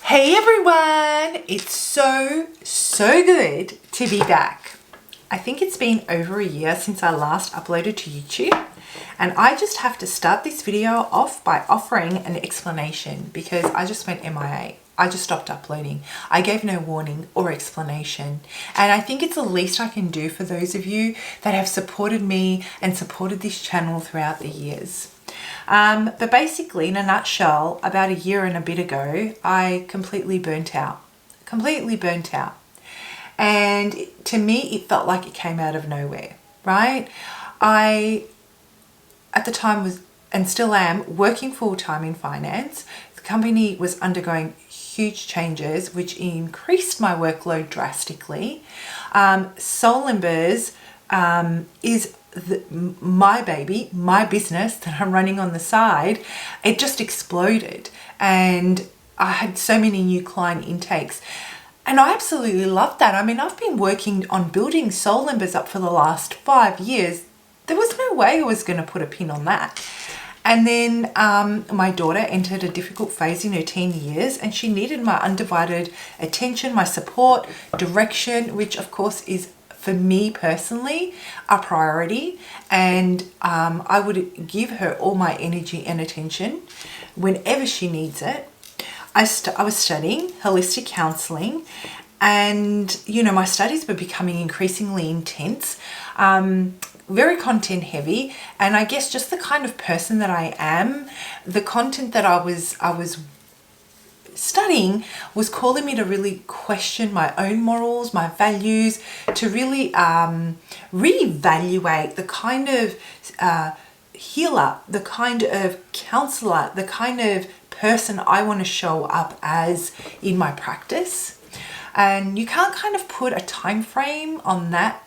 Hey everyone! It's so good to be back. I think it's been over a year since I last uploaded to YouTube, and I just have to start this video off by offering an explanation because I just went MIA. I just stopped uploading. I gave no warning or explanation, and I think it's the least I can do for those of you that have supported me and supported this channel throughout the years. But basically, in a nutshell, about a year and a bit ago, I completely burnt out. And to me, it felt like it came out of nowhere, right? I, at the time was, and still am, working full-time in finance. The company was undergoing huge changes, which increased my workload drastically. Soul Embers is my baby, my business that I'm running on the side. It just exploded, and I had so many new client intakes, and I absolutely loved that. I mean, I've been working on building Soul Embers up for the last 5 years. There was no way I was going to put a pin on that. And then my daughter entered a difficult phase in her teen years, and she needed my undivided attention, my support, direction, which of course is, for me personally, a priority. And I would give her all my energy and attention whenever she needs it. I was studying holistic counselling, and you know, my studies were becoming increasingly intense, very content heavy, and I guess just the kind of person that I am, the content that I was studying was calling me to really question my own morals, my values, to really reevaluate the kind of healer, the kind of counsellor, the kind of person I want to show up as in my practice. And you can't kind of put a time frame on that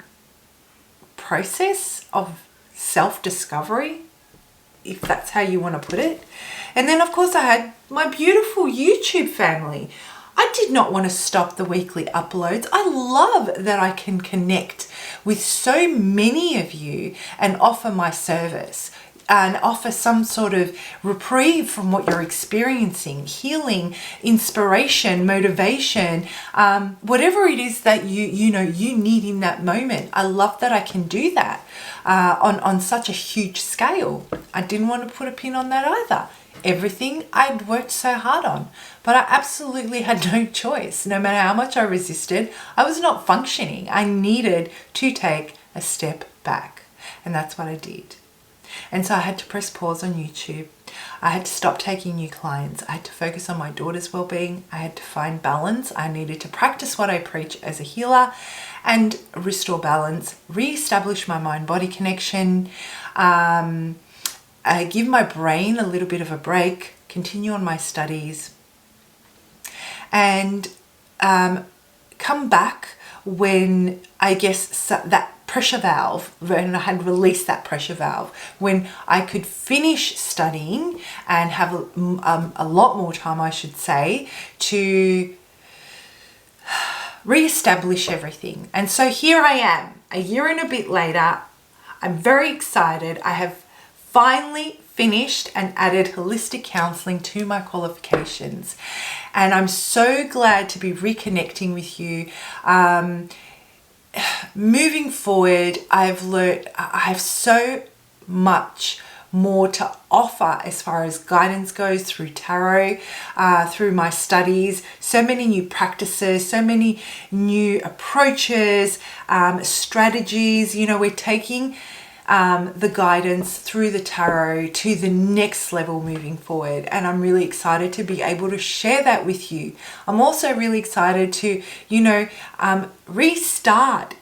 process of self-discovery, if that's how you want to put it. And then of course I had my beautiful YouTube family. I did not want to stop the weekly uploads. I love that I can connect with so many of you and offer my service and offer some sort of reprieve from what you're experiencing, healing, inspiration, motivation, whatever it is that you need in that moment. I love that I can do that on such a huge scale. I didn't want to put a pin on that either. Everything I'd worked so hard on, but I absolutely had no choice. No matter how much I resisted, I was not functioning. I needed to take a step back, and that's what I did. And so I had to press pause on YouTube. I had to stop taking new clients. I had to focus on my daughter's well-being. I had to find balance. I needed to practice what I preach as a healer and restore balance, re-establish my mind-body connection, give my brain a little bit of a break, continue on my studies, and come back when I guess that pressure valve, when I had released that pressure valve, when I could finish studying and have a lot more time, I should say, to re-establish everything. And so here I am, a year and a bit later. I'm very excited. I have finally finished and added holistic counselling to my qualifications, and I'm so glad to be reconnecting with you. Moving forward, I've learned I have so much more to offer as far as guidance goes through tarot, through my studies, so many new practices, so many new approaches, strategies. You know, we're taking the guidance through the tarot to the next level moving forward, and I'm really excited to be able to share that with you. I'm also really excited to, restart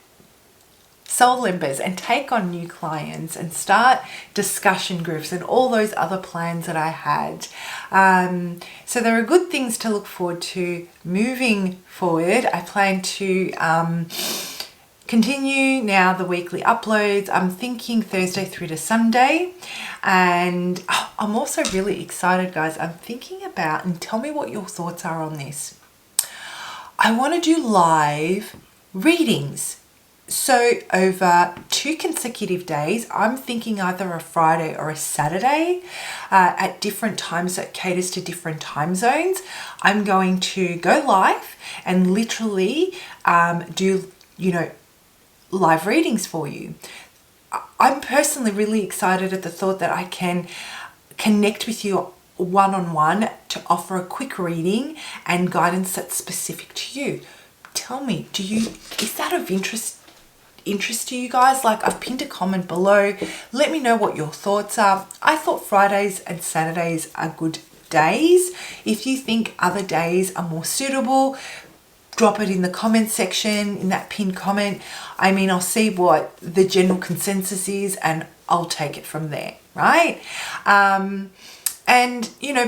Soul Embers and take on new clients and start discussion groups and all those other plans that I had. So there are good things to look forward to moving forward. I plan to continue now the weekly uploads. I'm thinking Thursday through to Sunday, and I'm also really excited, guys. I'm thinking about, and tell me what your thoughts are on this, I want to do live readings. So over 2 consecutive days, I'm thinking either a Friday or a Saturday at different times that caters to different time zones, I'm going to go live and literally do, live readings for you. I'm personally really excited at the thought that I can connect with you one-on-one to offer a quick reading and guidance that's specific to you. Tell me, is that of interest to you guys? Like, I've pinned a comment below. Let me know what your thoughts are. I thought Fridays and Saturdays are good days. If you think other days are more suitable, drop it in the comment section, in that pinned comment. I mean, I'll see what the general consensus is and I'll take it from there, right? And,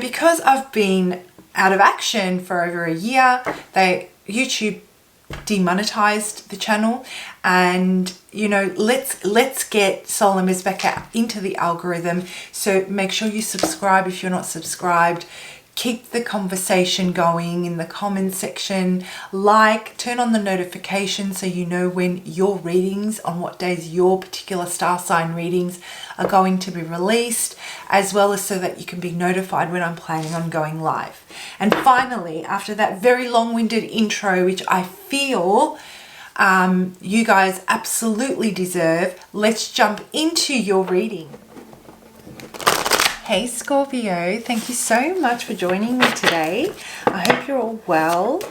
because I've been out of action for over a year, YouTube demonetized the channel, and let's get Soul Embers back out into the algorithm. So make sure you subscribe if you're not subscribed. Keep the conversation going in the comments section. Turn on the notifications so you know when your readings, on what days your particular star sign readings are going to be released, as well as so that you can be notified when I'm planning on going live. And finally, after that very long-winded intro, which I feel you guys absolutely deserve, let's jump into your reading. Hey Scorpio, thank you so much for joining me today. I hope you're all well.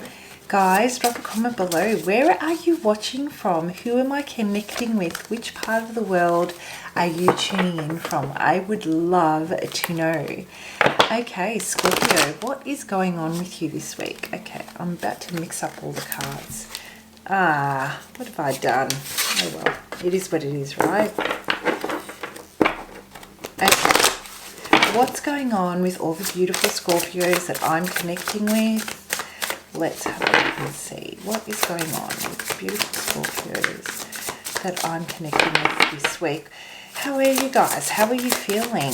Guys, drop a comment below. Where are you watching from? Who am I connecting with? Which part of the world are you tuning in from? I would love to know. Okay, Scorpio, what is going on with you this week? Okay, I'm about to mix up all the cards. What have I done? Oh well, it is what it is, right? Okay. What's going on with all the beautiful Scorpios that I'm connecting with? Let's have a look and see what is going on with the beautiful Scorpios that I'm connecting with this week. How are you guys? How are you feeling?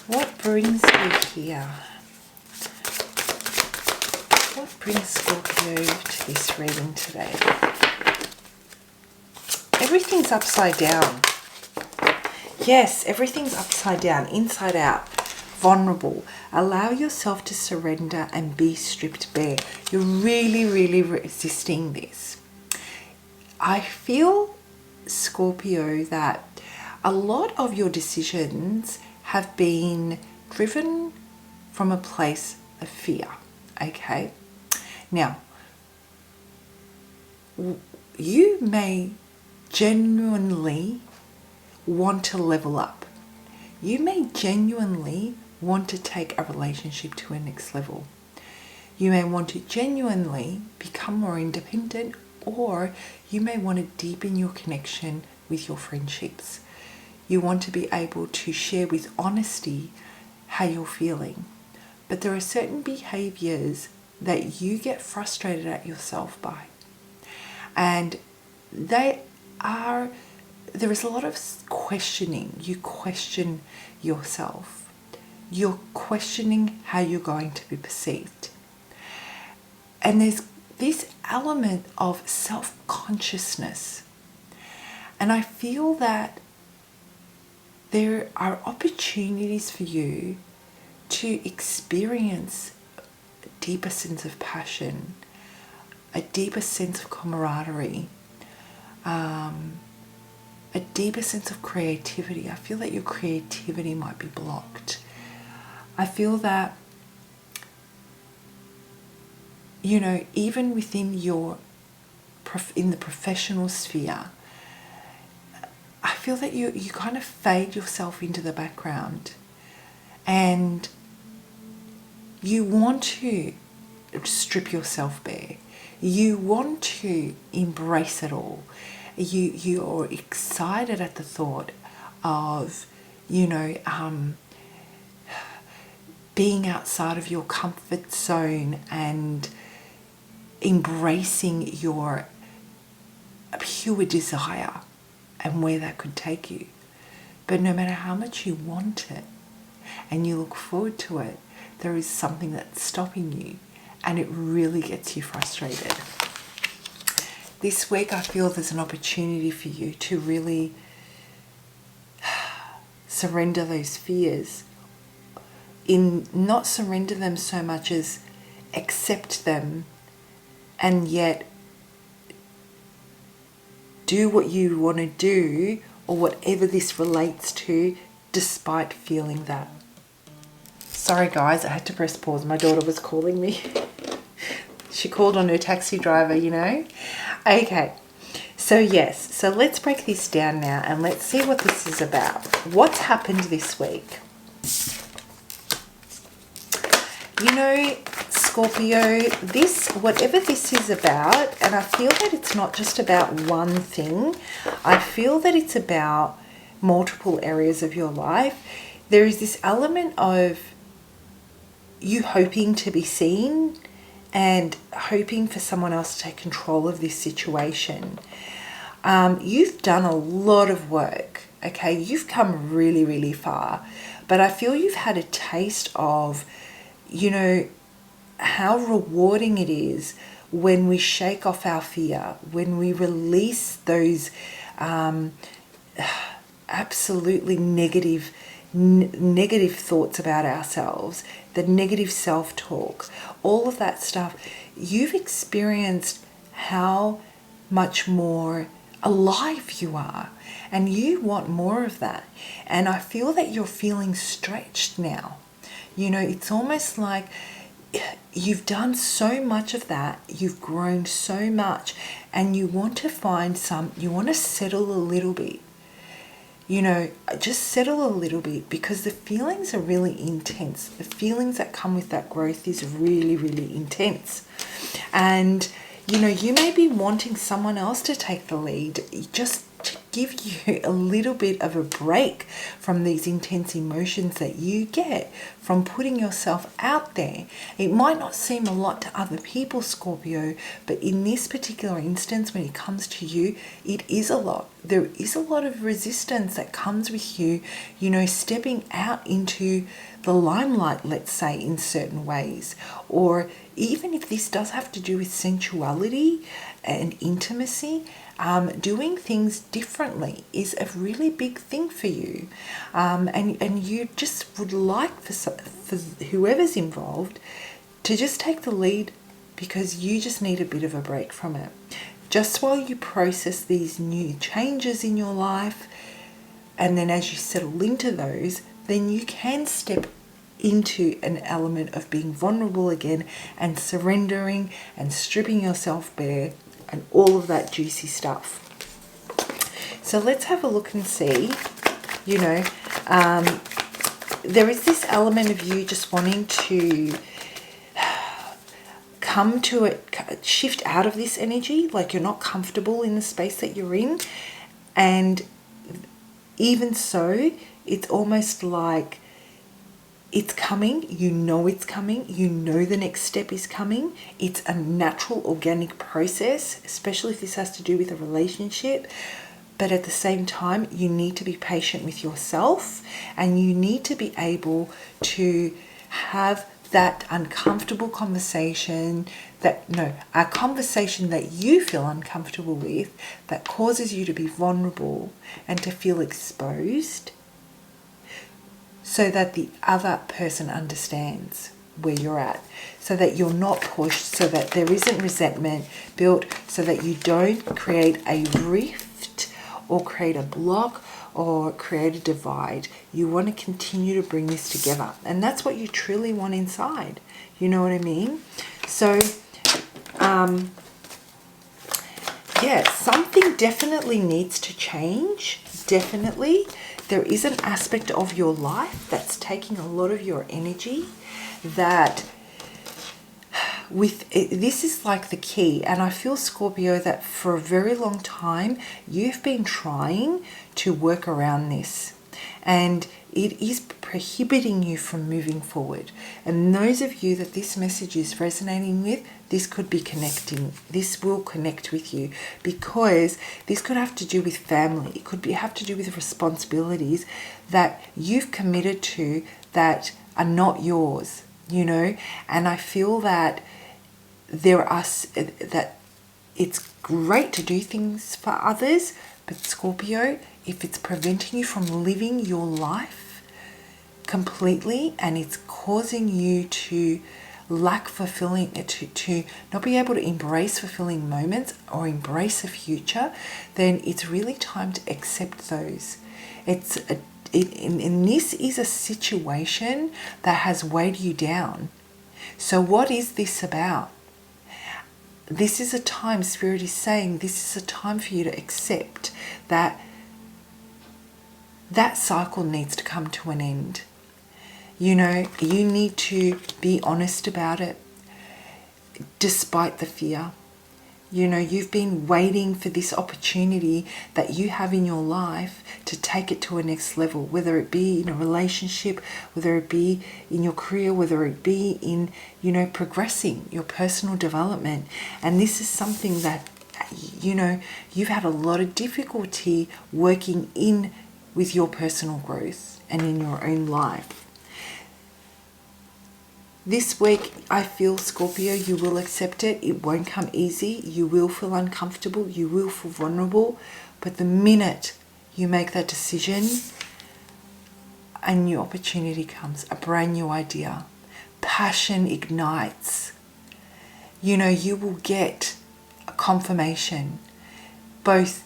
What brings you here? What brings Scorpio to this reading today? Everything's upside down. Yes, everything's upside down, inside out, vulnerable. Allow yourself to surrender and be stripped bare. You're really, really resisting this. I feel, Scorpio, that a lot of your decisions have been driven from a place of fear, okay? Now, you may genuinely want to level up. You may genuinely want to take a relationship to a next level. You may want to genuinely become more independent, or you may want to deepen your connection with your friendships. You want to be able to share with honesty how you're feeling. But there are certain behaviors that you get frustrated at yourself by. And there is a lot of questioning. You question yourself. You're questioning how you're going to be perceived. And there's this element of self-consciousness. And I feel that there are opportunities for you to experience a deeper sense of passion, a deeper sense of camaraderie, a deeper sense of creativity. I feel that your creativity might be blocked. I feel that, even within in the professional sphere, I feel that you kind of fade yourself into the background, and you want to strip yourself bare. You want to embrace it all. You're excited at the thought of, being outside of your comfort zone and embracing your pure desire and where that could take you. But no matter how much you want it and you look forward to it, there is something that's stopping you, and it really gets you frustrated. this week I feel there's an opportunity for you to really surrender those fears. Not surrender them so much as accept them, and yet do what you want to do, or whatever this relates to, despite feeling that. Sorry guys, I had to press pause. My daughter was calling me. She called on her taxi driver, you know. Okay, so yes, so let's break this down now and let's see what this is about. What's happened this week? You know, Scorpio, whatever this is about, and I feel that it's not just about one thing. I feel that it's about multiple areas of your life. There is this element of you hoping to be seen and hoping for someone else to take control of this situation. You've done a lot of work, okay? You've come really, really far. But I feel you've had a taste of, you know, how rewarding it is when we shake off our fear, when we release those absolutely negative thoughts about ourselves, the negative self-talk, all of that stuff. You've experienced how much more alive you are, and you want more of that. And I feel that you're feeling stretched now. You know, it's almost like you've done so much of that, you've grown so much, and you want to you want to settle a little bit. You know, just settle a little bit, because the feelings are really intense. The feelings that come with that growth is really, really intense. And, you know, you may be wanting someone else to take the lead, just to give you a little bit of a break from these intense emotions that you get from putting yourself out there. It might not seem a lot to other people, Scorpio, but in this particular instance, when it comes to you, it is a lot. There is a lot of resistance that comes with you, you know, stepping out into the limelight, let's say, in certain ways. Or even if this does have to do with sensuality and intimacy, doing things differently is a really big thing for you, and you just would like for whoever's involved to just take the lead, because you just need a bit of a break from it, just while you process these new changes in your life. And then as you settle into those, then you can step into an element of being vulnerable again, and surrendering and stripping yourself bare, and all of that juicy stuff. So let's have a look and see, you know, there is this element of you just wanting to come to it, shift out of this energy, like you're not comfortable in the space that you're in. And even so, it's almost like it's coming, you know it's coming, you know the next step is coming. It's a natural, organic process, especially if this has to do with a relationship. But at the same time, you need to be patient with yourself, and you need to be able to have that uncomfortable conversation, a conversation that you feel uncomfortable with, that causes you to be vulnerable and to feel exposed, so that the other person understands where you're at, so that you're not pushed, so that there isn't resentment built, so that you don't create a rift or create a block or create a divide. You want to continue to bring this together, and that's what you truly want inside. You know what I mean? So yeah, something definitely needs to change. Definitely. There is an aspect of your life that's taking a lot of your energy, that this is like the key. And I feel, Scorpio, that for a very long time you've been trying to work around this, and it is prohibiting you from moving forward. And those of you that this message is resonating with, this could be connecting. This will connect with you, because this could have to do with family. It could have to do with responsibilities that you've committed to that are not yours, you know. And I feel that that it's great to do things for others, but Scorpio, if it's preventing you from living your life completely and it's causing you to lack fulfilling, to not be able to embrace fulfilling moments or embrace a future, then it's really time to accept those. And this is a situation that has weighed you down. So what is this about? This is a time, Spirit is saying, this is a time for you to accept that that cycle needs to come to an end. You know, you need to be honest about it, despite the fear. You know, you've been waiting for this opportunity that you have in your life to take it to a next level, whether it be in a relationship, whether it be in your career, whether it be in, you know, progressing your personal development. And this is something that, you know, you've had a lot of difficulty working in with your personal growth and in your own life. This week, I feel, Scorpio, you will accept it. It won't come easy. You will feel uncomfortable. You will feel vulnerable. But the minute you make that decision, a new opportunity comes, a brand new idea. Passion ignites. You know, you will get a confirmation, both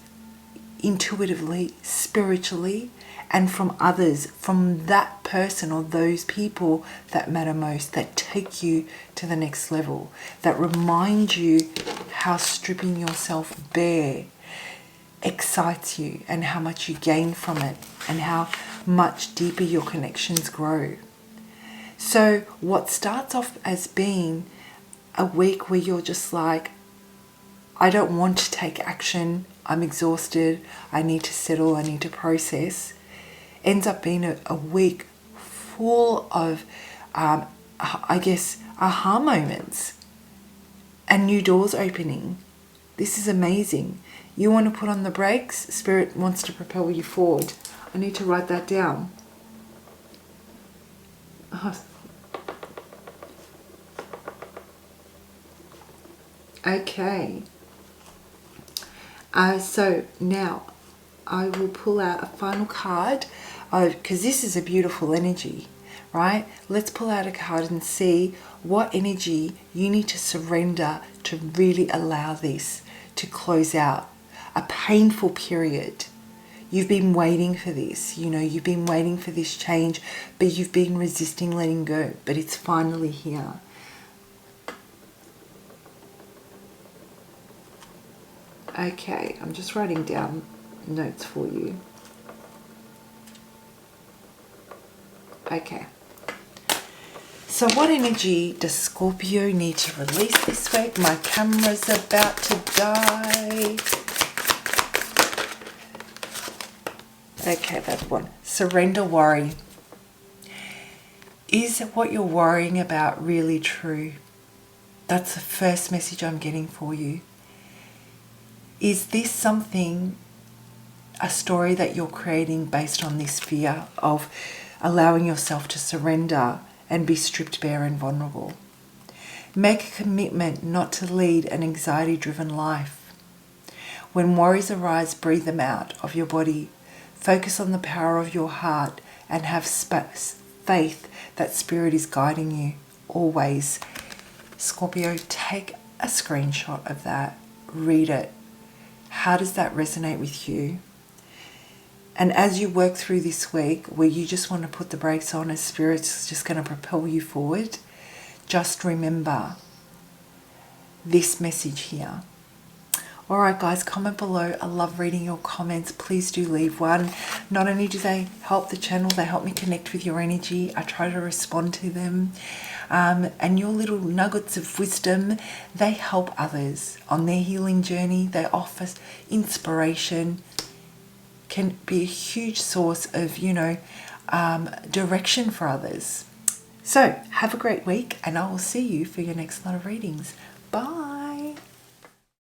intuitively, spiritually, and from others, from that person or those people that matter most, that take you to the next level, that remind you how stripping yourself bare excites you and how much you gain from it and how much deeper your connections grow. So what starts off as being a week where you're just like, I don't want to take action, I'm exhausted, I need to settle, I need to process, ends up being a week full of, I guess, aha moments and new doors opening. This is amazing. You want to put on the brakes, Spirit wants to propel you forward. I need to write that down. Okay. So now I will pull out a final card, because this is a beautiful energy, right? Let's pull out a card and see what energy you need to surrender to really allow this to close out a painful period. You've been waiting for this, you know, you've been waiting for this change, but you've been resisting letting go, but it's finally here. Okay, I'm just writing down notes for you. Okay. So what energy does Scorpio need to release this week? My camera's about to die. Okay, that's one. Surrender worry. Is what you're worrying about really true? That's the first message I'm getting for you. Is this something, a story that you're creating based on this fear of allowing yourself to surrender and be stripped bare and vulnerable? Make a commitment not to lead an anxiety-driven life. When worries arise, breathe them out of your body. Focus on the power of your heart and have faith that Spirit is guiding you always. Scorpio, take a screenshot of that. Read it. How does that resonate with you? And as you work through this week where you just want to put the brakes on as Spirit's just going to propel you forward, just remember this message here. Alright guys, comment below. I love reading your comments. Please do leave one. Not only do they help the channel, they help me connect with your energy. I try to respond to them. And your little nuggets of wisdom, they help others on their healing journey. They offer inspiration, can be a huge source of, you know, direction for others. So have a great week and I will see you for your next lot of readings. Bye.